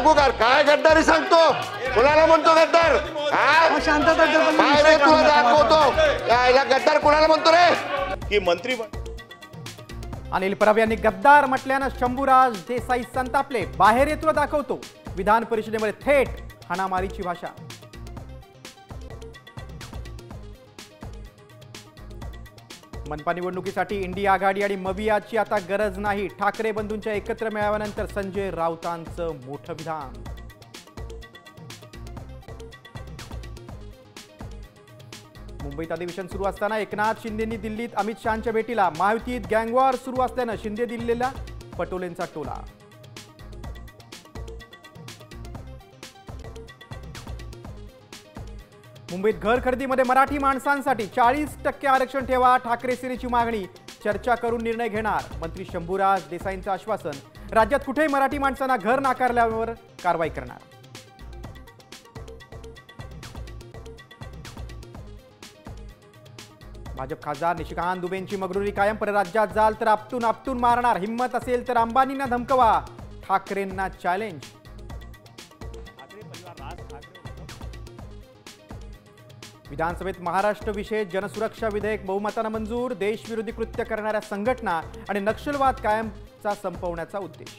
सांगू का काय गद्दारी सांगतो? कुणाला म्हणतो गद्दार? काय रे तुला दाखवतो याला गद्दार कुणाला म्हणतो रे? की मंत्री अनिल परब यांनी गद्दार म्हटल्यानं शंभूराज देसाई संतापले. बाहेर ये तुला दाखवतो. विधान परिषदेमध्ये थेट हाणामारीची भाषा. मनपा निवडणुकीसाठी इंडिया आघाडी आणि मवियाची आता गरज नाही. ठाकरे बंधूंच्या एकत्र मेळाव्यानंतर संजय राऊतांचं मोठं विधान. मुंबईत अधिवेशन सुरू असताना एकनाथ शिंदेंनी दिल्लीत अमित शहांच्या भेटीला. महायुतीत गँगवॉर सुरू असल्यानं शिंदे दिल्लीला पटोलेंचा टोला. मुंबईत घर खरेदीमध्ये मराठी माणसांसाठी 40% आरक्षण ठेवा. ठाकरे सेनेची मागणी. चर्चा करून निर्णय घेणार. मंत्री शंभूराज देसाईंचं आश्वासन. राज्यात कुठेही मराठी माणसांना घर नाकारल्यावर कारवाई करणार. भाजप खासदार निशिकांत दुबेंची मगरुरी कायम. परराज्यात जाल तर आपटून आपटून मारणार. हिम्मत असेल तर अंबानींना धमकवा. ठाकरेंना चॅलेंज. विधानसभेत महाराष्ट्र विशेष जनसुरक्षा विधेयक बहुमतानं मंजूर. देशविरोधी कृत्य करणाऱ्या संघटना आणि नक्षलवाद कायमचा संपवण्याचा उद्देश.